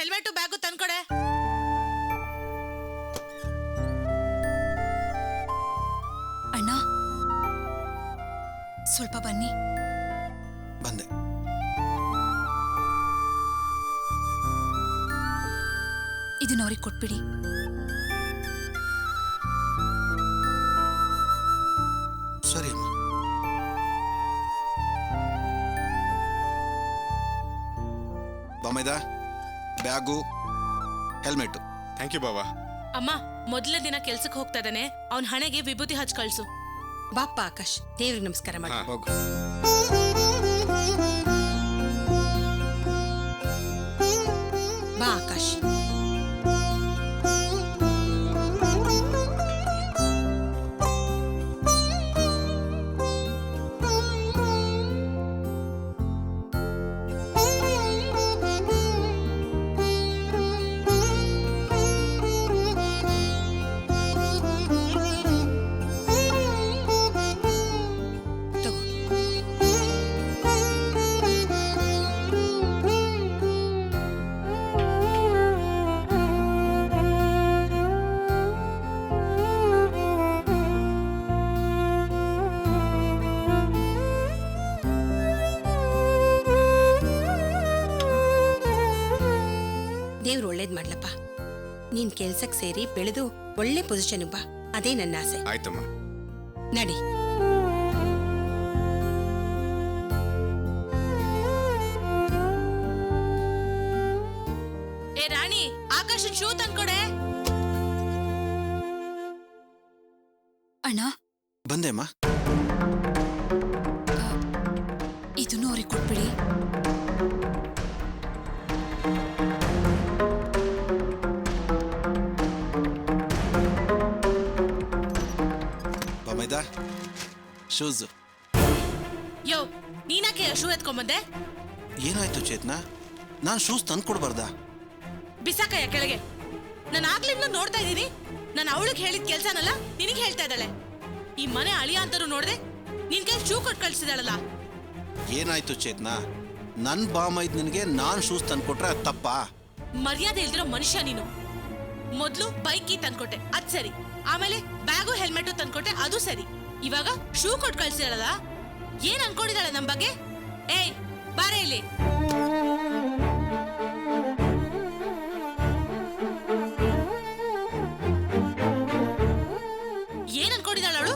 Helmet bag ತಂದ್ಕೊಡೆ. ಅಣ್ಣ ಸ್ವಲ್ಪ ಬನ್ನಿ. ಬಂದೆ. ಇದನ್ನ ಅವ್ರಿಗೆ ಕೊಟ್ಬಿಡಿ. ಸರಿ ಅಮ್ಮ. ಬಾಮೈದ ಬ್ಯಾಗು ಹೆಲ್ಮೆಟ್. ಥ್ಯಾಂಕ್ ಯು ಬಾಬಾ. ಅಮ್ಮ ಮೊದಲನೇ ದಿನ ಕೆಲ್ಸಕ್ಕೆ ಹೋಗ್ತಾ ಇದ್ದಾನೆ, ಅವನ್ ಹಣೆಗೆ ವಿಭೂತಿ ಹಚ್ ಕಳ್ಸು. ಬಾಪ್ಪ ಆಕಾಶ್, ದೇವ್ರಿಗೆ ನಮಸ್ಕಾರ ಮಾಡಿ. ಹೋಗು. ಬಾ ಆಕಾಶ್. ದೇವ್ರು ಒಳ್ಳೇದ್ ಮಾಡ್ಲಪ್ಪ. ನೀನ್ ಕೆಲ್ಸಕ್ ಸೇರಿ ಬೆಳೆದು ಒಳ್ಳೆ ಪೊಸಿಷನ್ ಬಾ, ಅದೇ ನನ್ನ ಆಸೆ. ಆಯ್ತಮ್ಮ. ನಡಿ. ಏ ರಾಣಿ, ಆಕಾಶನ್ ಶೂ ತಂದ್ಕೊಡೆ. ಅಣ್ಣ ಬಂದೆ ಅಮ್ಮ. ಇದನ್ನು ಅವ್ರಿಗೆ ಕೊಟ್ಬಿಡಿ. ಬಾಮೈದ ಶೂಸ್. ಯೋ, ನೀನಾಕೆ ಶೂ ಎತ್ಕೊಂಬಂದೆ? ಏನಾಯ್ತು ಚೇತನ? ನಾನು ಶೂಸ್ ತಂದು ಕೊಡ್ಬಾರ್ದಾ? ಬಿಸಾಕಯ್ಯ ಕೆಳಗೆ. ನಾನು ಆಗ್ಲಿಂದ ನೋಡ್ತಾ ಇದ್ದೀನಿ. ನಾನು ಅವಳಿಗೆ ಹೇಳಿದ ಕೆಲ್ಸನಲ್ಲ ನಿನಗೆ ಹೇಳ್ತಾ ಇದ್ದಾಳೆ. ಈ ಮನೆ ಅಳಿಯ ಅಂತರೂ ನೋಡ್ದೆ ನಿನ್ ಕೈ ಶೂ ಕೊಟ್ಟು ಕಳ್ಸಿದಾಳಲ್ಲ. ಏನಾಯ್ತು ಚೇತನ? ನನ್ ಬಾಮೈದ್ ನಿನಗೆ ನಾನ್ ಶೂಸ್ ತಂದು ಕೊಟ್ರೆ ಅದು ತಪ್ಪಾ? ಮರ್ಯಾದೆ ಇಲ್ದಿರೋ ಮನುಷ್ಯ ನೀನು. ಮೊದ್ಲು ಬೈಕ್ ಕೀ ತಂದ್ಕೊಟ್ಟೆ, ಅದ್ ಸರಿ. ಆಮೇಲೆ ಬ್ಯಾಗು ಹೆಲ್ಮೆಟು ತಂದ್ಕೊಟ್ಟೆ, ಅದು ಸರಿ. ಇವಾಗ ಶೂ ಕೊಟ್ಟು ಕಳ್ಸಿದಾಳಲ್ಲ. ಏನ್ ಅನ್ಕೊಂಡಿದ್ದಾಳೆ ನಮ್ ಬಗ್ಗೆ? ಏಯ್ ಬಾರೆ ಇಲ್ಲಿ. ಏನ್ ಅನ್ಕೊಂಡಿದ್ದಾಳ ಅವಳು?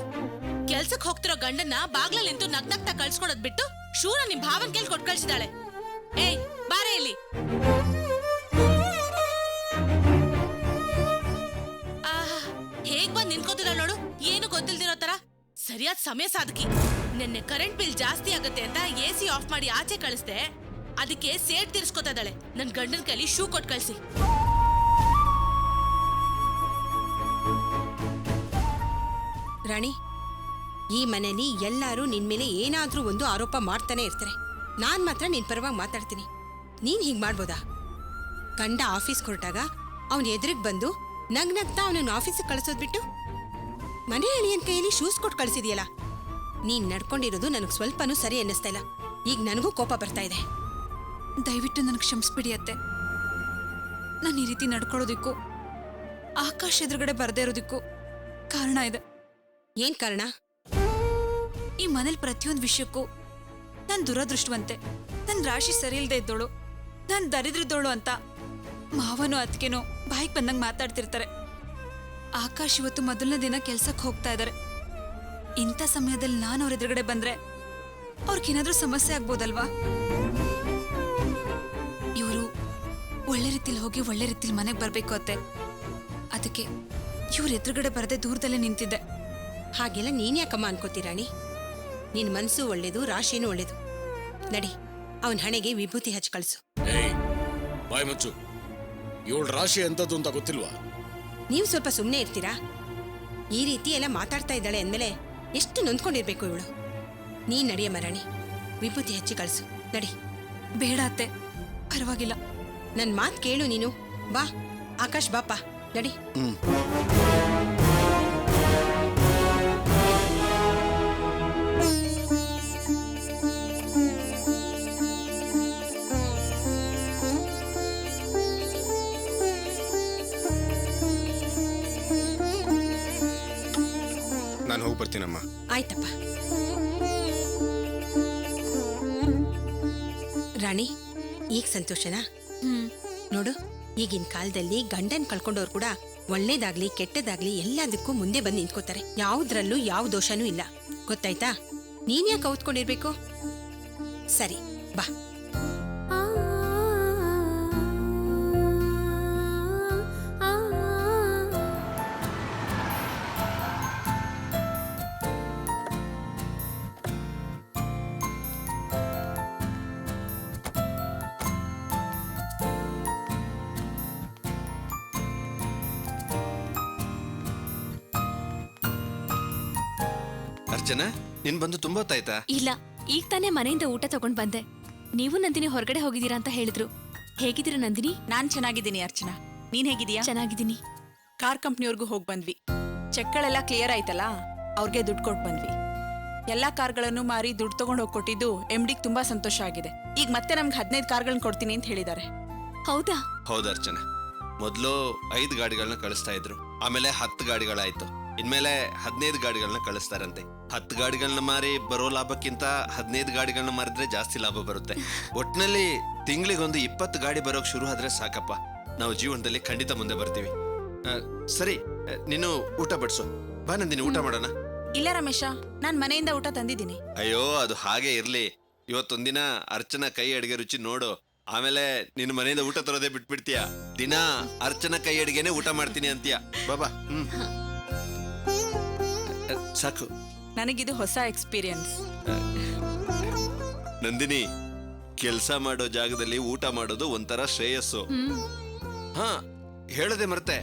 ಕೆಲ್ಸಕ್ ಹೋಗ್ತಿರೋ ಗಂಡನ್ನ ಬಾಗ್ಲಲ್ಲಿ ನಿಂತು ನಗ್ನಗ್ತಾ ಕಳ್ಸ್ಕೊಡೋದ್ ಬಿಟ್ಟು ಶೂನ ನಿಮ್ ಭಾವನ್ ಕೇಳಿ ಕೊಟ್ಟು ಕಳ್ಸಿದಾಳೆ. ಏಯ್ ಬಾರೆ ಇಲ್ಲಿ. ಹೇಗ್ ಬಂದ್ ನಿಂತ್ಕೋತಿದ್ದಾಳ ನೋಡು, ಏನು ಗೊತ್ತಿಲ್ದಿರೋ ತರ. ಸರಿಯಾದ ಸಮಯ ಸಾಧಕಿ. ನಿನ್ನೆ ಕರೆಂಟ್ ಬಿಲ್ ಜಾಸ್ತಿ ಆಗತ್ತೆ ಅಂತ AC ಆಫ್ ಮಾಡಿ ಆಚೆ ಕಳಿಸ್ದೆ. ಅದಕ್ಕೆ ಸೇಟ್ ತೀರ್ಸ್ಕೊತಾ ಇದ್ದಾಳೆ. ನನ್ ಗಂಡನ ಕೈಲಿ ಶೂ ಕೊಟ್ಟು ಕಳ್ಸಿ. ರಾಣಿ, ಈ ಮನೇಲಿ ಎಲ್ಲಾರು ನಿನ್ ಮೇಲೆ ಏನಾದ್ರೂ ಒಂದು ಆರೋಪ ಮಾಡ್ತಾನೆ ಇರ್ತಾರೆ. ನಾನ್ ಮಾತ್ರ ನಿನ್ ಪರವಾಗಿ ಮಾತಾಡ್ತೀನಿ. ನೀನ್ ಹೀಗ್ ಮಾಡ್ಬೋದಾ? ಗಂಡ ಆಫೀಸ್ ಹೊರಟಾಗ ಅವನ್ ಎದುರಿಗೆ ಬಂದು ನಗ್ನಗ್ತಾ ಅವನನ್ನ ಆಫೀಸಿಗೆ ಕಳಿಸೋದ್ ಬಿಟ್ಟು ಮನೆ ಅಳಿಯನ್ ಕೈಯಲ್ಲಿ ಶೂಸ್ ಕೊಟ್ಟು ಕಳ್ಸಿದ್ಯಲ್ಲ. ನೀನ್ ನಡ್ಕೊಂಡಿರೋದು ನನಗ್ ಸ್ವಲ್ಪನೂ ಸರಿ ಅನ್ನಿಸ್ತಾ ಇಲ್ಲ. ಈಗ ನನಗೂ ಕೋಪ ಬರ್ತಾ ಇದೆ. ದಯವಿಟ್ಟು ನನಗೆ ಕ್ಷಮಿಸ್ಬಿಡಿ ಅತ್ತೆ. ನಾನು ಈ ರೀತಿ ನಡ್ಕೊಳ್ಳೋದಿಕ್ಕೂ ಆಕಾಶ್ ಎದುರುಗಡೆ ಬರ್ದೇ ಇರೋದಿಕ್ಕೂ ಕಾರಣ ಇದೆ. ಏನ್ ಕಾರಣ? ಈ ಮನೇಲಿ ಪ್ರತಿಯೊಂದು ವಿಷಯಕ್ಕೂ ನಾನು ದುರದೃಷ್ಟವಂತೆ, ನನ್ನ ರಾಶಿ ಸರಿ ಇಲ್ದೇ ಇದ್ದೋಳು, ನಾನು ದರಿದ್ರಿದ್ದೋಳು ಅಂತ ಮಾವನೂ ಅತ್ತಿಗೆನೂ ಬಾಯಿಗೆ ಬಂದಂಗೆ ಮಾತಾಡ್ತಿರ್ತಾರೆ. ಆಕಾಶ್ ಇವತ್ತು ಮೊದಲನೇ ದಿನ ಕೆಲ್ಸಕ್ಕೆ ಹೋಗ್ತಾ ಇದ್ದಾರೆ. ಇಂಥ ಸಮಯದಲ್ಲಿ ನಾನು ಅವ್ರ ಎದುರುಗಡೆ ಬಂದ್ರೆ ಅವ್ರಿಗೇನಾದ್ರೂ ಸಮಸ್ಯೆ ಆಗ್ಬೋದಲ್ವಾ? ಇವರು ಒಳ್ಳೆ ರೀತಿಲಿ ಹೋಗಿ ಒಳ್ಳೆ ರೀತಿಲಿ ಮನೆಗೆ ಬರ್ಬೇಕು ಅತ್ತೆ. ಅದಕ್ಕೆ ಇವ್ರ ಎದುರುಗಡೆ ಬರದೆ ದೂರದಲ್ಲೇ ನಿಂತಿದ್ದೆ. ಹಾಗೆಲ್ಲ ನೀನ್ ಯಾಕಮ್ಮ ಅನ್ಕೋತೀರಾಣಿ? ನಿನ್ ಮನ್ಸು ಒಳ್ಳೇದು, ರಾಶಿನೂ ಒಳ್ಳೇದು. ನಡಿ, ಅವನ್ ಹಣೆಗೆ ವಿಭೂತಿ ಹಚ್ಚಿ ಕಳ್ಸು. ಏಯ್ ಬಾಯ್ ಮುಚ್ಚು. ಇವಳ ರಾಶಿ ಎಂತದ್ದು ಅಂತ ಗೊತ್ತಿಲ್ವಾ? ನೀವು ಸ್ವಲ್ಪ ಸುಮ್ಮನೆ ಇರ್ತೀರಾ? ಈ ರೀತಿ ಎಲ್ಲ ಮಾತಾಡ್ತಾ ಇದ್ದಾಳೆ ಅಂದ್ಮೇಲೆ ಎಷ್ಟು ನೊಂದ್ಕೊಂಡಿರ್ಬೇಕು ಇವಳು. ನೀನ್ ನಡಿಯ ಮರಾಣಿ, ವಿಭೂತಿ ಹಚ್ಚಿ ಕಳ್ಸು. ನಡಿ. ಬೇಡ ಅತ್ತೆ, ಪರವಾಗಿಲ್ಲ. ನನ್ ಮಾತ್ ಕೇಳು ನೀನು. ಬಾ ಆಕಾಶ್, ಬಾಪ ನಡಿ. ನಾನು ಹೋಗಿ ಬರ್ತೀನಮ್ಮ. ಆಯ್ತಪ್ಪ. ರಾಣಿ, ಈಗ ಸಂತೋಷನಾ? ನೋಡು, ಈಗಿನ ಕಾಲದಲ್ಲಿ ಗಂಡನ್ ಕಳ್ಕೊಂಡವ್ರು ಕೂಡ ಒಳ್ಳೇದಾಗ್ಲಿ ಕೆಟ್ಟದಾಗ್ಲಿ ಎಲ್ಲದಕ್ಕೂ ಮುಂದೆ ಬಂದು ನಿಂತ್ಕೋತಾರೆ. ಯಾವುದ್ರಲ್ಲೂ ಯಾವ ದೋಷನೂ ಇಲ್ಲ, ಗೊತ್ತಾಯ್ತಾ? ನೀನ್ ಯಾಕೆ ಕೌತ್ಕೊಂಡಿರ್ಬೇಕು? ಸರಿ, ಬಾ. ಅರ್ಚನಾ, ನೀನ್ ಬಂದು ತುಂಬಾ ಹೊತ್ತಾಯ್ತಾ? ಇಲ್ಲ, ಈಗ ತಾನೇ ಮನೆಯಿಂದ ಊಟ ತಗೊಂಡ್ ಬಂದೆ. ನೀವು ನಂದಿನಿ ಹೊರಗಡೆ ಹೋಗಿದ್ದೀರಾ ಅಂತ ಹೇಳಿದ್ರು. ಹೇಗಿದ್ದೀರಾ ನಂದಿನಿ? ನಾನ್ ಚೆನ್ನಾಗಿದ್ದೀನಿ ಅರ್ಚನಾ, ನೀನ್ ಹೇಗಿದೀಯಾ? ಚೆನ್ನಾಗಿದ್ದೀನಿ. ಕಾರ್ ಕಂಪ್ನಿಯವ್ರಿಗೂ ಹೋಗಿ ಬಂದ್ವಿ. ಚೆಕ್ಗಳೆಲ್ಲ ಕ್ಲಿಯರ್ ಆಯ್ತಲ್ಲ, ಅವ್ರಿಗೆ ದುಡ್ಡು ಕೊಟ್ಟು ಬಂದ್ವಿ. ಎಲ್ಲಾ ಕಾರ್ಗಳನ್ನು ಮಾರಿ ದುಡ್ಡು ತಗೊಂಡು ಹೋಗಿ ಕೊಟ್ಟಿದ್ದು MD ತುಂಬಾ ಸಂತೋಷ ಆಗಿದೆ. ಈಗ ಮತ್ತೆ ನಮ್ಗೆ 15 ಕಾರ್ಗಳನ್ನ ಕೊಡ್ತೀನಿ ಅಂತ ಹೇಳಿದ್ದಾರೆ. ಹೌದಾ? ಹೌದು ಅರ್ಚನಾ, ಮೊದಲು 5 ಗಾಡಿಗಳನ್ನ ಕಳಿಸ್ತಾ ಇದ್ರು, ಆಮೇಲೆ 10 ಗಾಡಿಗಳಾಯ್ತು, ಇನ್ಮೇಲೆ 15 ಗಾಡಿಗಳನ್ನ ಕಳಿಸ್ತಾರಂತೆ. 10 ಗಾಡಿಗಳನ್ನ ಮಾರಿ ಬರೋ ಲಾಭಕ್ಕಿಂತ 15 ಗಾಡಿಗಳನ್ನ ಮಾರಿದ್ರೆ ಜಾಸ್ತಿ ಲಾಭ ಬರುತ್ತೆ. ಒಟ್ನಲ್ಲಿ ತಿಂಗಳಿಗೊಂದು 20 ಗಾಡಿ ಬರೋಕ್ ಶುರು ಆದ್ರೆ ಸಾಕಪ್ಪ, ನಾವು ಜೀವನದಲ್ಲಿ ಖಂಡಿತ ಮುಂದೆ ಬರ್ತೀವಿ. ಸರಿ, ನೀನು ಊಟ ಬಡಿಸು. ಬಾ ನಂದಿನಿ, ಊಟ ಮಾಡೋಣ. ಇಲ್ಲ ರಮೇಶ, ನಾನ್ ಮನೆಯಿಂದ ಊಟ ತಂದಿದ್ದೀನಿ. ಅಯ್ಯೋ, ಅದು ಹಾಗೆ ಇರ್ಲಿ. ಇವತ್ತೊಂದಿನ ಅರ್ಚನಾ ಕೈ ಅಡಿಗೆ ರುಚಿ ನೋಡು, ಆಮೇಲೆ ನಿನ್ನ ಮನೆಯಿಂದ ಊಟ ತರೋದೇ ಬಿಟ್ಬಿಡ್ತೀಯ. ದಿನ ಅರ್ಚನಾ ಕೈ ಅಡಿಗೆನೆ ಊಟ ಮಾಡ್ತೀನಿ ಅಂತೀಯ. ಬಾಬಾ. ಸಾಕು. ನನಗಿದು ಹೊಸ ಎಕ್ಸ್ಪೀರಿಯನ್ಸ್. ನಂದಿನಿ, ಕೆಲ್ಸ ಮಾಡೋ ಜಾಗದಲ್ಲಿ ಊಟ ಮಾಡೋದು ಒಂಥರ ಶ್ರೇಯಸ್ಸು. ಹಾ, ಹೇಳದೆ ಮರ್ತೆ,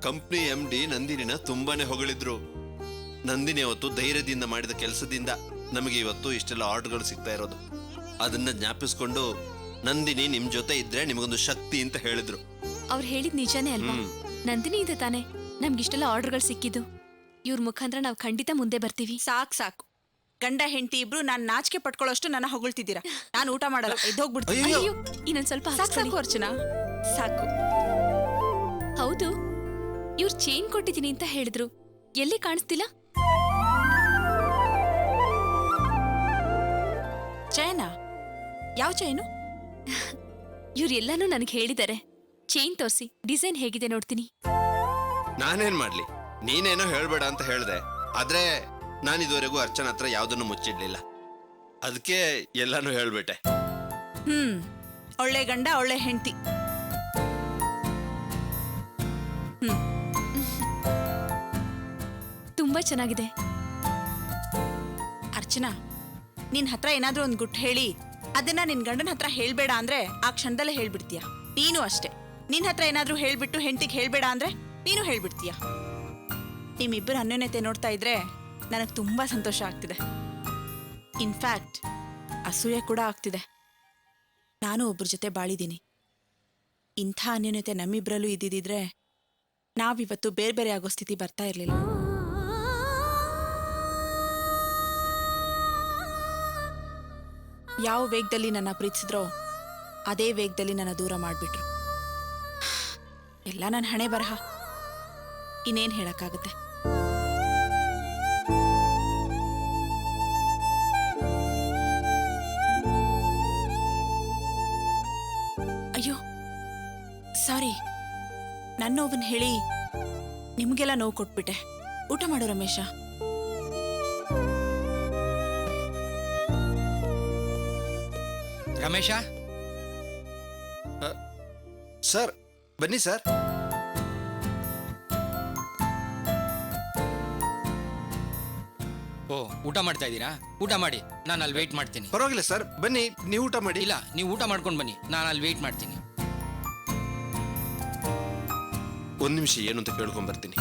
ಕಂಪ್ನಿ MD ನಂದಿನಿನ ತುಂಬಾನೇ ಹೊಗಳಿದ್ರು. ನಂದಿನಿ ಅವತ್ತು ಧೈರ್ಯದಿಂದ ಮಾಡಿದ ಕೆಲಸದಿಂದ ನಮಗೆ ಇವತ್ತು ಇಷ್ಟೆಲ್ಲ ಆರ್ಡರ್ಗಳು ಸಿಗ್ತಾ ಇರೋದು. ಅದನ್ನ ಜ್ಞಾಪಿಸ್ಕೊಂಡು ನಂದಿನಿ ನಿಮ್ ಜೊತೆ ಇದ್ರೆ ನಿಮಗೊಂದು ಶಕ್ತಿ ಅಂತ ಹೇಳಿದ್ರು. ಅವ್ರು ಹೇಳಿದ್ ನಿಜಾನೇ ಅಲ್ವಾ? ನಂದಿನಿ ಇದೆ ತಾನೆ ನಮ್ಗಿಷ್ಟೆಲ್ಲ ಆರ್ಡರ್ಗಳು ಸಿಕ್ಕಿದ್ದು. ಇವ್ರ ಮುಖಾಂತರ ನಾವು ಖಂಡಿತ ಮುಂದೆ ಬರ್ತೀವಿ. ಸಾಕು. ಗಂಡ ಹೆಂಡತಿ ಇಬ್ರು ನಾನ್ ನಾಚಿಕೆ ಪಟ್ಕೊಳ್ಳೋಷ್ಟು ನನ್ನ ಹೊಗಳ್ತಿದ್ದೀರಾ. ನಾನು ಊಟ ಮಾಡಲ್ಲ, ಎದ್ದೋಗ್ಬಿಡ್ತೀನಿ. ಅಯ್ಯೋ. ಅಯ್ಯೋ, ಇನ್ನೊಂದ್ ಸ್ವಲ್ಪ ಸಾಕು ಅರ್ಚನಾ, ಸಾಕು. ಹೌದು, ಇವ್ರು ಚೈನ್ ಕೊಟ್ಟಿದ್ದೀನಿ ಅಂತ ಹೇಳಿದ್ರು, ಎಲ್ಲಿ ಕಾಣಿಸ್ತಿಲ್ಲ? ಚೈನಾ? ಯಾವ ಚೈನು? ಇವ್ರೆಲ್ಲಾನು ನನಗೆ ಹೇಳಿದ್ದಾರೆ. ಚೈನ್ ತೋರಿಸಿ, ಡಿಸೈನ್ ಹೇಗಿದೆ ನೋಡ್ತೀನಿ. ನಾನೇನ್ ಮಾಡ್ಲಿ, ನೀನೇನೋ ಹೇಳ್ಬೇಡ ಅಂತ ಹೇಳ್ದೆ. ಆದ್ರೆ ನಾನು ಇದುವರೆಗೂ ಅರ್ಚನಾ ಹತ್ರ ಯಾವ್ದನ್ನು ಮುಚ್ಚಿಡ್ಲಿಲ್ಲ, ಅದಕ್ಕೆ ಎಲ್ಲಾನು ಹೇಳ್ಬಿಟ್ಟೆ. ಒಳ್ಳೆ ಗಂಡ ಒಳ್ಳೆ ಹೆಂಡತಿ. ತುಂಬಾ ಚೆನ್ನಾಗಿದೆ. ಅರ್ಚನಾ, ನಿನ್ ಹತ್ರ ಏನಾದ್ರೂ ಒಂದ್ ಗುಟ್ಟು ಹೇಳಿ ಅದನ್ನ ನಿನ್ ಗಂಡನ ಹತ್ರ ಹೇಳ್ಬೇಡ ಅಂದ್ರೆ ಆ ಕ್ಷಣದಲ್ಲೇ ಹೇಳ್ಬಿಡ್ತೀಯ. ನೀನು ಅಷ್ಟೇ, ನಿನ್ ಹತ್ರ ಏನಾದ್ರೂ ಹೇಳ್ಬಿಟ್ಟು ಹೆಂಡತಿಗೆ ಹೇಳ್ಬೇಡ ಅಂದ್ರೆ ನೀನು ಹೇಳ್ಬಿಡ್ತೀಯ. ನಿಮ್ಮಿಬ್ಬರ ಅನ್ಯೋನ್ಯತೆ ನೋಡ್ತಾ ಇದ್ರೆ ನನಗೆ ತುಂಬಾ ಸಂತೋಷ ಆಗ್ತಿದೆ. ಇನ್ಫ್ಯಾಕ್ಟ್ ಅಸೂಯೆ ಕೂಡ ಆಗ್ತಿದೆ. ನಾನು ಒಬ್ಬರ ಜೊತೆ ಬಾಳಿದ್ದೀನಿ. ಇಂಥ ಅನ್ಯೋನ್ಯತೆ ನಮ್ಮಿಬ್ಬರಲ್ಲೂ ಇದ್ದಿದ್ರೆ ನಾವಿವತ್ತು ಬೇರೆ ಬೇರೆ ಆಗೋ ಸ್ಥಿತಿ ಬರ್ತಾ ಇರಲಿಲ್ಲ. ಯಾವ ವೇಗದಲ್ಲಿ ನನ್ನ ಪ್ರೀತಿಸಿದ್ರೋ ಅದೇ ವೇಗದಲ್ಲಿ ನನ್ನ ದೂರ ಮಾಡಿಬಿಟ್ರು. ಎಲ್ಲ ನನ್ನ ಹಣೆ ಬರಹ, ಇನ್ನೇನು ಹೇಳಕ್ಕಾಗತ್ತೆ. ಅಯ್ಯೋ ಸಾರಿ, ನನ್ನ ನೋವನ್ನ ಹೇಳಿ ನಿಮಗೆಲ್ಲ ನೋವು ಕೊಟ್ಬಿಟ್ಟೆ. ಊಟ ಮಾಡು ರಮೇಶ. ರಮೇಶ, ಸರ್ ಬನ್ನಿ ಸರ್. ಓ ಊಟ ಮಾಡ್ತಾ ಇದ್ದೀರಾ? ಊಟ ಮಾಡಿ, ನಾನು ಅಲ್ಲಿ ವೆಯ್ಟ್ ಮಾಡ್ತೀನಿ. ಪರವಾಗಿಲ್ಲ ಸರ್, ಬನ್ನಿ ನೀವು ಊಟ ಮಾಡಿ. ಇಲ್ಲ, ನೀವು ಊಟ ಮಾಡ್ಕೊಂಡು ಬನ್ನಿ, ನಾನು ಅಲ್ಲಿ ವೆಯ್ಟ್ ಮಾಡ್ತೀನಿ. ಒಂದ್ ನಿಮಿಷ ಏನು ಅಂತ ಕೇಳ್ಕೊಂಡ್ ಬರ್ತೀನಿ.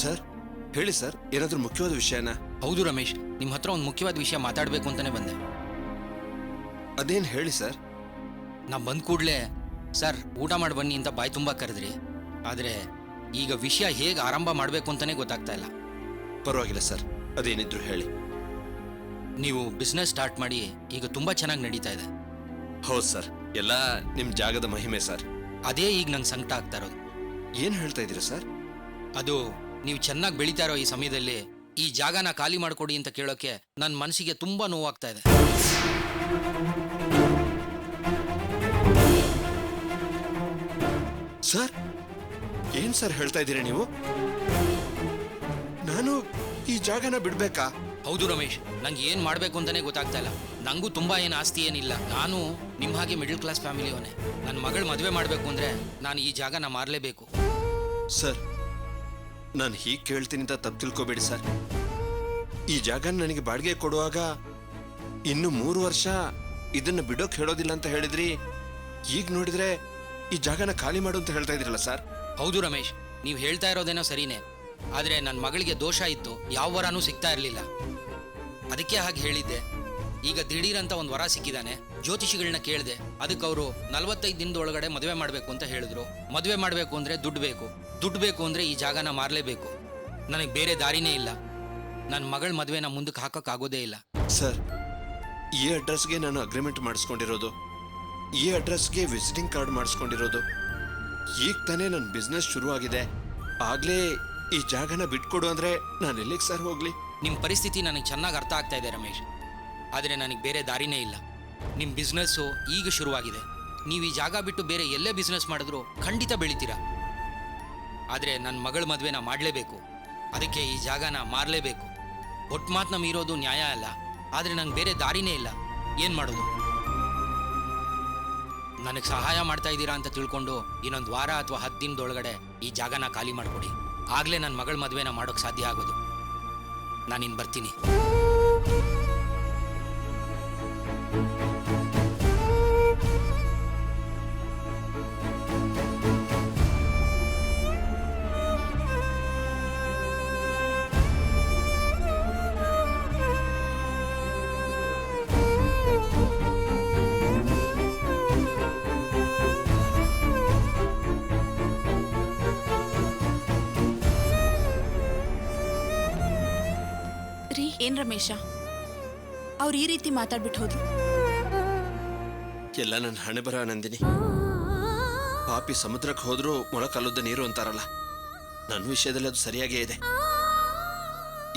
ಸರ್ ಹೇಳಿ ಸರ್, ಏನಾದ್ರೂ ಮುಖ್ಯವಾದ ವಿಷಯನಾ? ಹೌದು ರಮೇಶ್, ನಿಮ್ಮ ಹತ್ರ ಒಂದು ಮುಖ್ಯವಾದ ವಿಷಯ ಮಾತಾಡಬೇಕು ಅಂತಾನೆ ಬಂದೆ. ಅದೇನು ಹೇಳಿ ಸರ್. ನಾ ಬಂದ ಕೂಡಲೇ ಸರ್ ಊಟ ಮಾಡಿ ಬನ್ನಿ ಅಂತ ಬಾಯಿ ತುಂಬ ಕರೆದ್ರಿ. ಆದರೆ ಈಗ ವಿಷಯ ಹೇಗೆ ಆರಂಭ ಮಾಡಬೇಕು ಅಂತಲೇ ಗೊತ್ತಾಗ್ತಾ ಇಲ್ಲ. ಪರವಾಗಿಲ್ಲ ಸರ್, ಅದೇನಿದ್ರು ಹೇಳಿ. ನೀವು ಬಿಸ್ನೆಸ್ ಸ್ಟಾರ್ಟ್ ಮಾಡಿ ಈಗ ತುಂಬ ಚೆನ್ನಾಗಿ ನಡೀತಾ ಇದೆ. ಹೌದು ಸರ್, ಎಲ್ಲ ನಿಮ್ಮ ಜಾಗದ ಮಹಿಮೆ ಸರ್. ಅದೇ ಈಗ ನಂಗೆ ಸಂಕಟ ಆಗ್ತಾ ಇರೋದು. ಏನು ಹೇಳ್ತಾ ಇದ್ದೀರಾ ಸರ್? ಅದು ನೀವು ಚೆನ್ನಾಗಿ ಬೆಳೀತಾ ಇರೋ ಈ ಸಮಯದಲ್ಲಿ ಈ ಜಾಗನ ಖಾಲಿ ಮಾಡಿಕೊಡಿ ಅಂತ ಕೇಳೋಕೆ ನನ್ನ ಮನಸ್ಸಿಗೆ ತುಂಬ ನೋವಾಗ್ತಾ ಇದೆ. ಸರ್, ಏನ್ ಸರ್ ಹೇಳ್ತಾ ಇದ್ದೀರಾ ನೀವು? ನಾನು ಈ ಜಾಗನ ಬಿಡ್ಬೇಕಾ? ಹೌದು ರಮೇಶ್, ನಂಗೆ ಏನು ಮಾಡಬೇಕು ಅಂತಲೇ ಗೊತ್ತಾಗ್ತಾ ಇಲ್ಲ. ನನಗೂ ತುಂಬ ಏನು ಆಸ್ತಿ ಏನಿಲ್ಲ. ನಾನು ನಿಮ್ಮ ಹಾಗೆ ಮಿಡಲ್ ಕ್ಲಾಸ್ ಫ್ಯಾಮಿಲಿಯವನೇ. ನನ್ನ ಮಗಳು ಮದುವೆ ಮಾಡಬೇಕು ಅಂದರೆ ನಾನು ಈ ಜಾಗನ ಮಾರಲೇಬೇಕು. ಸರ್, ನಾನು ಹೀಗೆ ಕೇಳ್ತೀನಿ ಅಂತ ತಪ್ಪು ತಿಳ್ಕೊಬೇಡಿ ಸರ್. ಈ ಜಾಗನ ನನಗೆ ಬಾಡಿಗೆ ಕೊಡುವಾಗ ಇನ್ನು 3 ವರ್ಷ ಇದನ್ನ ಬಿಡೋಕ್ ಹೇಳೋದಿಲ್ಲ ಅಂತ ಹೇಳಿದ್ರಿ. ಈಗ ನೋಡಿದ್ರೆ ಈ ಜಾಗನ ಖಾಲಿ ಮಾಡು ಅಂತ ಹೇಳ್ತಾ ಇದ್ರಲ್ಲ ಸರ್. ಹೌದು ರಮೇಶ್, ನೀವು ಹೇಳ್ತಾ ಇರೋದೇನೋ ಸರಿನೇ. ಆದರೆ ನನ್ನ ಮಗಳಿಗೆ ದೋಷ ಇತ್ತು, ಯಾವ ವರನೂ ಸಿಗ್ತಾ ಇರಲಿಲ್ಲ. ಅದಕ್ಕೆ ಹಾಗೆ ಹೇಳಿದ್ದೆ. ಈಗ ದಿಢೀರಂತ ಒಂದು ವರ ಸಿಕ್ಕಿದ್ದಾನೆ. ಜ್ಯೋತಿಷಿಗಳನ್ನ ಕೇಳಿದೆ. ಅದಕ್ಕೆ ಅವರು 45 ದಿನದೊಳಗಡೆ ಮದುವೆ ಮಾಡಬೇಕು ಅಂತ ಹೇಳಿದ್ರು. ಮದುವೆ ಮಾಡಬೇಕು ಅಂದರೆ ದುಡ್ಡು ಬೇಕು. ದುಡ್ಡು ಬೇಕು ಅಂದರೆ ಈ ಜಾಗನ ಮಾರಲೇಬೇಕು. ನನಗೆ ಬೇರೆ ದಾರಿನೇ ಇಲ್ಲ. ನನ್ನ ಮಗಳ ಮದುವೆನ ಮುಂದಕ್ಕೆ ಹಾಕೋಕ್ಕಾಗೋದೇ ಇಲ್ಲ. ಸರ್, ಈ ಅಡ್ರೆಸ್ಗೆ ನಾನು ಅಗ್ರಿಮೆಂಟ್ ಮಾಡಿಸ್ಕೊಂಡಿರೋದು, ಈ ಅಡ್ರೆಸ್ಗೆ ವಿಸಿಟಿಂಗ್ ಕಾರ್ಡ್ ಮಾಡಿಸ್ಕೊಂಡಿರೋದು. ಈಗ ತಾನೇ ನನ್ನ ಬಿಸ್ನೆಸ್ ಶುರು ಆಗಿದೆ. ಆಗ್ಲೇ ಈ ಜಾಗನ ಬಿಟ್ಕೊಡು ಅಂದ್ರೆ ನಾನು ಎಲ್ಲಿಗೆ ಸರ್ ಹೋಗ್ಲಿ? ನಿಮ್ಮ ಪರಿಸ್ಥಿತಿ ನನಗೆ ಚೆನ್ನಾಗಿ ಅರ್ಥ ಆಗ್ತಾ ಇದೆ ರಮೇಶ್. ಆದರೆ ನನಗೆ ಬೇರೆ ದಾರಿನೇ ಇಲ್ಲ. ನಿಮ್ಮ ಬಿಸ್ನೆಸ್ಸು ಈಗ ಶುರುವಾಗಿದೆ. ನೀವು ಈ ಜಾಗ ಬಿಟ್ಟು ಬೇರೆ ಎಲ್ಲೇ ಬಿಸ್ನೆಸ್ ಮಾಡಿದ್ರೂ ಖಂಡಿತ ಬೆಳಿತೀರಾ. ಆದರೆ ನನ್ನ ಮಗಳ ಮದುವೆನ ಮಾಡಲೇಬೇಕು. ಅದಕ್ಕೆ ಈ ಜಾಗನ ಮಾರಲೇಬೇಕು. ಒಟ್ಟು ಮಾತನ್ನ ಮೀರೋದು ನ್ಯಾಯ ಅಲ್ಲ. ಆದರೆ ನಂಗೆ ಬೇರೆ ದಾರಿನೇ ಇಲ್ಲ. ಏನು ಮಾಡೋದು? ನನಗೆ ಸಹಾಯ ಮಾಡ್ತಾ ಇದ್ದೀರಾ ಅಂತ ತಿಳ್ಕೊಂಡು ಇನ್ನೊಂದು ವಾರ ಅಥವಾ 10 ದಿನದೊಳಗಡೆ ಈ ಜಾಗನ ಖಾಲಿ ಮಾಡಿಕೊಡಿ. ಆಗಲೇ ನನ್ನ ಮಗಳ ಮದುವೆನ ಮಾಡೋಕ್ಕೆ ಸಾಧ್ಯ ಆಗೋದು. ನಾನಿನ್ನು ಬರ್ತೀನಿ. ಏನ್ ರಮೇಶ, ಅವ್ರು ಈ ರೀತಿ ಮಾತಾಡ್ಬಿಟ್ಟು ಹೋದ್ರು? ಎಲ್ಲ ನನ್ನ ಹಣೆ ಬರ ನಂದಿನಿ. ಪಾಪಿ ಸಮುದ್ರಕ್ಕೆ ಹೋದ್ರೂ ಮೊಳಕಲ್ಲದ ನೀರು ಅಂತಾರಲ್ಲ, ನನ್ನ ವಿಷಯದಲ್ಲಿ ಅದು ಸರಿಯಾಗೇ ಇದೆ.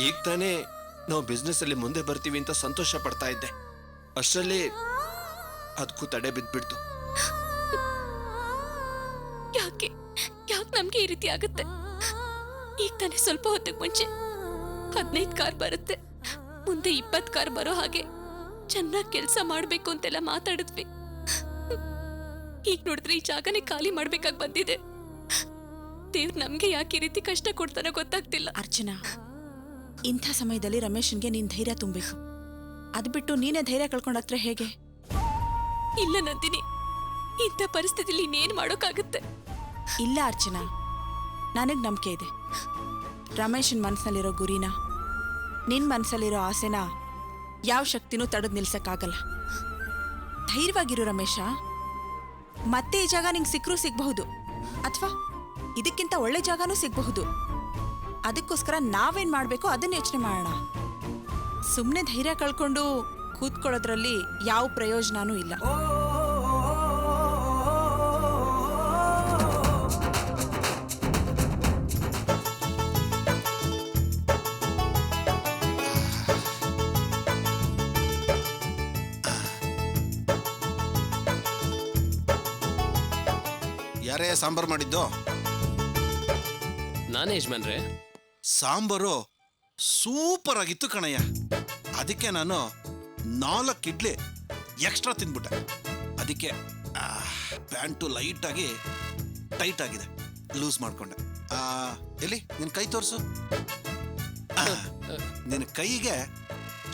ಈಗ ತಾನೇ ನಾವು ಬಿಸ್ನೆಸ್ ಅಲ್ಲಿ ಮುಂದೆ ಬರ್ತೀವಿ ಅಂತ ಸಂತೋಷ ಪಡ್ತಾ ಇದ್ದೆ. ಅಷ್ಟರಲ್ಲಿ ಅದಕ್ಕೂ ತಡೆ ಬಿದ್ಬಿಡ್ತು. ಯಾಕೆ ನಮ್ಗೆ ಈ ರೀತಿ ಆಗುತ್ತೆ? ಈಗ ತಾನೇ ಸ್ವಲ್ಪ ಹೊತ್ತಿಗೆ ಮುಂಚೆ 15 ಕಾರ್ ಬರುತ್ತೆ, ಮುಂದೆ 20 ಕಾರ್ ಬರೋ ಹಾಗೆ ಚೆನ್ನಾಗಿ ಕೆಲಸ ಮಾಡ್ಬೇಕು ಅಂತೆಲ್ಲ ಮಾತಾಡಿದ್ವಿ. ಈಗ ನೋಡಿದ್ರೆ ಈ ಜಾಗನೇ ಖಾಲಿ ಮಾಡ್ಬೇಕಾಗಿ ಬಂದಿದೆ. ದೇವ್ರು ನಮ್ಗೆ ಯಾಕೆ ಈ ರೀತಿ ಕಷ್ಟ ಕೊಡ್ತಾನೋ ಗೊತ್ತಾಗ್ತಿಲ್ಲ. ಅರ್ಚನಾ, ಇಂಥ ಸಮಯದಲ್ಲಿ ರಮೇಶನ್ಗೆ ನೀನ್ ಧೈರ್ಯ ತುಂಬಬೇಕು. ಅದ್ ಬಿಟ್ಟು ನೀನೇ ಧೈರ್ಯ ಕಳ್ಕೊಂಡಾಗ್ರೆ ಹೇಗೆ? ಇಲ್ಲ ನಂದಿನಿ, ಇಂಥ ಪರಿಸ್ಥಿತಿಲಿ ಇನ್ನೇನ್ ಮಾಡೋಕ್ಕಾಗುತ್ತೆ? ಇಲ್ಲ ಅರ್ಚನಾ, ನನಗ್ ನಂಬಿಕೆ ಇದೆ. ರಮೇಶನ್ ಮನಸ್ಸಲ್ಲಿರೋ ಗುರಿನ, ನಿನ್ ಮನಸ್ಸಲ್ಲಿರೋ ಆಸೆನ ಯಾವ ಶಕ್ತಿನೂ ತಡೆದು ನಿಲ್ಸಕ್ಕಾಗಲ್ಲ. ಧೈರ್ಯವಾಗಿರು ರಮೇಶ. ಮತ್ತೆ ಈ ಜಾಗ ನಿಂಗೆ ಸಿಕ್ಕರೂ ಸಿಗಬಹುದು, ಅಥವಾ ಇದಕ್ಕಿಂತ ಒಳ್ಳೆ ಜಾಗನೂ ಸಿಗಬಹುದು. ಅದಕ್ಕೋಸ್ಕರ ನಾವೇನ್ ಮಾಡ್ಬೇಕು ಅದನ್ನ ಯೋಚನೆ ಮಾಡೋಣ. ಸುಮ್ಮನೆ ಧೈರ್ಯ ಕಳ್ಕೊಂಡು ಕೂತ್ಕೊಳ್ಳೋದ್ರಲ್ಲಿ ಯಾವ ಪ್ರಯೋಜನನೂ ಇಲ್ಲ. ಯಾರೇ ಸಾಂಬಾರು ಮಾಡಿದ್ದು? ನಾನೇ ಯಜಮಾನ್ರೆ. ಸಾಂಬಾರು ಸೂಪರ್ ಆಗಿತ್ತು ಕಣಯ್ಯ. ಅದಕ್ಕೆ ನಾನು 4 ಇಡ್ಲಿ ಎಕ್ಸ್ಟ್ರಾ ತಿಂದ್ಬಿಟ್ಟೆ. ಅದಕ್ಕೆ ಪ್ಯಾಂಟು ಲೈಟಾಗಿ ಟೈಟ್ ಆಗಿದೆ, ಲೂಸ್ ಮಾಡ್ಕೊಂಡೆ. ಎಲ್ಲಿ ನಿನ್ನ ಕೈ ತೋರಿಸು. ನಿನ್ನ ಕೈಗೆ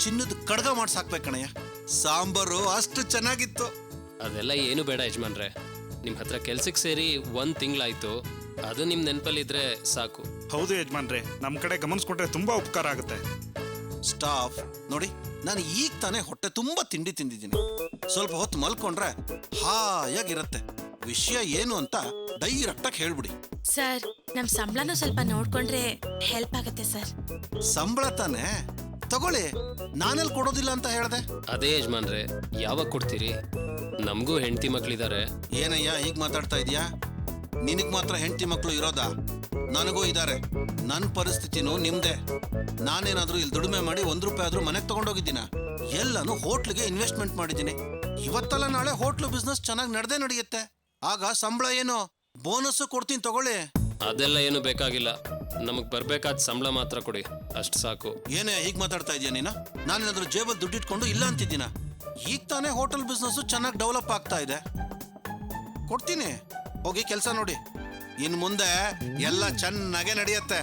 ಚಿನ್ನದ ಕಡ್ಗ ಮಾಡ್ಸಾಕ್ಬೇಕು ಕಣಯ್ಯ. ಸಾಂಬಾರು ಅಷ್ಟು ಚೆನ್ನಾಗಿತ್ತು. ಅದೆಲ್ಲ ಏನು ಬೇಡ ಯಜಮಾನ್ರೆ. ನಿಮ್ಮ ಹತ್ರ ಕೆಲ್ಸಕ್ಕೆ ಸೇರಿ 1 ತಿಂಗಳಾಯ್ತು. ಅದು ನಿಮ್ಮ ನೆನಪಲ್ಲಿದ್ರೆ ಸಾಕು. ಹೌದು ಯಜಮಾನ್ರೆ, ನಮ್ಮ ಕಡೆ ಗಮನಿಸ್ಕೊಟ್ರೆ ತುಂಬಾ ಉಪಕಾರ ಆಗುತ್ತೆ. ಸ್ಟಾಫ್ ನೋಡಿ, ನಾನು ಈಗ ತಾನೇ ಹೊಟ್ಟೆ ತುಂಬಾ ತಿಂಡಿ ತಿಂದಿದ್ದೀನಿ. ಸ್ವಲ್ಪ ಹೊತ್ತು ಮಲ್ಕೊಂಡ್ರೆ ಹಾಯಾಗಿರತ್ತೆ. ವಿಷಯ ಏನು ಅಂತ ಡೈರೆಕ್ಟಾಗಿ ಹೇಳ್ಬಿಡಿ. ಸರ್ ನಮ್ ಸಂಬಳನೂ ಸ್ವಲ್ಪ ನೋಡ್ಕೊಂಡ್ರೆ ಹೆಲ್ಪ್ ಆಗುತ್ತೆ ಸರ್. ಸಂಬಳ ತಾನೇ, ತಗೊಳ್ಳಿ. ನಾನೆಲ್ಲಿ ಕೊಡೋದಿಲ್ಲ ಅಂತ ಹೇಳ್ದೆ? ಅದೇ ಯಜಮಾನ್ರೆ, ಯಾವಾಗ ಕೊಡ್ತೀರಿ? ನಮಗೂ ಹೆಂಡತಿ ಮಕ್ಳಿದ್ದಾರೆ. ಏನಯ್ಯ ಹೀಗ್ ಮಾತಾಡ್ತಾ ಇದೀಯಾ? ನಿನಗ್ ಮಾತ್ರ ಹೆಂಡತಿ ಮಕ್ಕಳು ಇರೋದಾ? ನನಗೂ ಇದ್ದಾರೆ. ನನ್ನ ಪರಿಸ್ಥಿತಿನೂ ನಿಮ್ದೆ. ನಾನೇನಾದ್ರೂ ಇಲ್ಲಿ ದುಡಿಮೆ ಮಾಡಿ 1 ರೂಪಾಯಿ ಆದ್ರೂ ಮನೆಗೆ ತಗೊಂಡೋಗಿದ್ದೀನ? ಎಲ್ಲಾನು ಹೋಟ್ಲಿಗೆ ಇನ್ವೆಸ್ಟ್ಮೆಂಟ್ ಮಾಡಿದ್ದೀನಿ. ಇವತ್ತಲ್ಲ ನಾಳೆ ಹೋಟ್ಲು ಬಿಸ್ನೆಸ್ ಚೆನ್ನಾಗಿ ನಡೆದೇ ನಡೆಯುತ್ತೆ. ಆಗ ಸಂಬಳ ಏನು ಬೋನಸ್ ಕೊಡ್ತೀನಿ, ತಗೊಳ್ಳಿ. ಅದೆಲ್ಲ ಏನು ಬೇಕಾಗಿಲ್ಲ, ನಮಗ್ ಬರ್ಬೇಕಾದ ಸಂಬಳ ಮಾತ್ರ ಕೊಡಿ, ಅಷ್ಟು ಸಾಕು. ಏನೇ ಹೀಗ್ ಮಾತಾಡ್ತಾ ಇದೀಯ ನೀನು? ನಾನೇನಾದ್ರೂ ಜೇಬಲ್ ದುಡ್ಡಿಟ್ಕೊಂಡು ಇಲ್ಲ ಅಂತಿದ್ದೀನ? ಈಗ ತಾನೇ ಹೋಟೆಲ್ ಬಿಸ್ನೆಸ್ ಚೆನ್ನಾಗಿ ಡೆವಲಪ್ ಆಗ್ತಾ ಇದೆ. ಕೊಡ್ತೀನಿ, ಹೋಗಿ ಕೆಲಸ ನೋಡಿ. ಇನ್ ಮುಂದೆ ಎಲ್ಲ ಚೆನ್ನಾಗೇ ನಡೆಯುತ್ತೆ.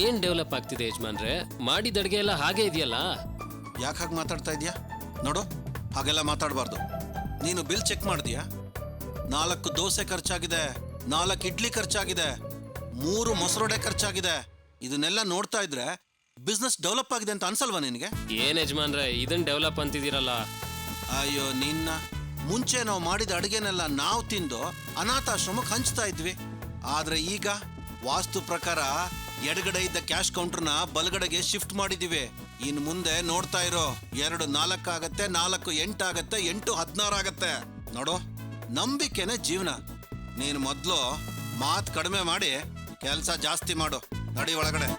ಏನ್ ಡೆವಲಪ್ ಆಗ್ತಿದೆ ಯಜಮಾನ್ರೆ? ಮಾಡಿದ ಅಡ್ಗೆ ಎಲ್ಲ ಹಾಗೆ ಇದೆಯಲ್ಲ. ಯಾಕೆ ಹಾಗೆ ಮಾತಾಡ್ತಾ ಇದೀಯಾ? ನೋಡು, ಹಾಗೆಲ್ಲ ಮಾತಾಡಬಾರ್ದು. ನೀನು ಬಿಲ್ ಚೆಕ್ ಮಾಡಿದ್ಯಾ? 4 ದೋಸೆ ಖರ್ಚಾಗಿದೆ, 4 ಇಡ್ಲಿ ಖರ್ಚಾಗಿದೆ, 3 ಮೊಸರೊಡೆ ಖರ್ಚಾಗಿದೆ. ಇದನ್ನೆಲ್ಲ ನೋಡ್ತಾ ಇದ್ರೆ ಬಿಸ್ನೆಸ್ ಡೆವಲಪ್ ಆಗಿದೆ ಅಂತ ಅನ್ಸಲ್ವಾ ನಿನಗೆ? ಏನ್ ಯಜಮಾನ್ರೆ ಇದನ್ ಡೆವಲಪ್ ಅಂತಿದ್ದೀರಲ್ಲ? ಅಯ್ಯೋ ನಿನ್ನ, ಮುಂಚೆ ನಾವು ಮಾಡಿದ ಅಡುಗೆನೆಲ್ಲ ನಾವು ತಿಂದು ಅನಾಥಾಶ್ರಮಕ್ಕೆ ಹಂಚ್ತಾ ಇದ್ವಿ. ಆದ್ರೆ ಈಗ ವಾಸ್ತು ಪ್ರಕಾರ ಎಡಗಡೆ ಇದ್ದ ಕ್ಯಾಶ್ ಕೌಂಟರ್ನ ಬಲಗಡೆಗೆ ಶಿಫ್ಟ್ ಮಾಡಿದೀವಿ. ಇನ್ ಮುಂದೆ ನೋಡ್ತಾ ಇರೋ, 2 4 ಆಗತ್ತೆ, 4 8 ಆಗತ್ತೆ, 8 16 ಆಗತ್ತೆ. ನೋಡು, ನಂಬಿಕೆನೆ ಜೀವನ. ನೀನು ಮೊದಲು ಮಾತು ಕಡಿಮೆ ಮಾಡಿ ಕೆಲಸ ಜಾಸ್ತಿ ಮಾಡು. ನಡಿ ಒಳಗಡೆ.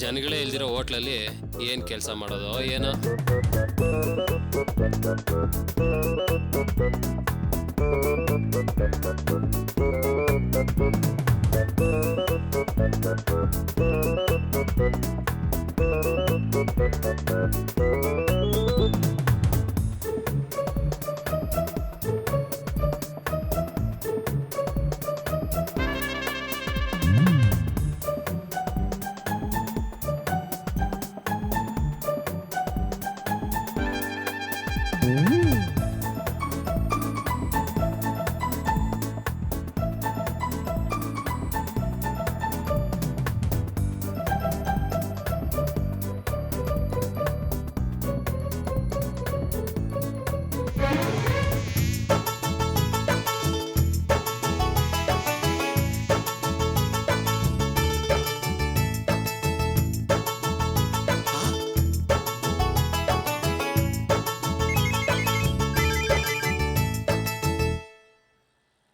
ಜನಗಳೇ ಇಲ್ದಿರೋ ಹೋಟ್ಲಲ್ಲಿ ಏನ್ ಕೆಲಸ ಮಾಡೋದೋ ಏನೋ.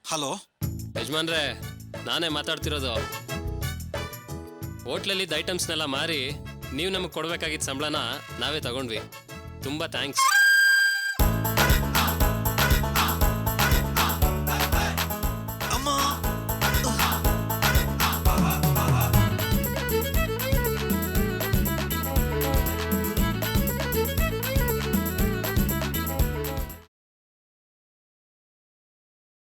ಹಲೋ ಯಜಮಾನ್ರೆ, ನಾನೇ ಮಾತಾಡ್ತಿರೋದು. ಹೋಟ್ಲಲ್ಲಿದ್ದ ಐಟಮ್ಸ್ನೆಲ್ಲ ಮಾರಿ ನೀವು ನಮಗೆ ಕೊಡ್ಬೇಕಾಗಿದ್ದ ಸಂಬಳನ ನಾವೇ ತಗೊಂಡ್ವಿ. ತುಂಬಾ ಥ್ಯಾಂಕ್ಸ್.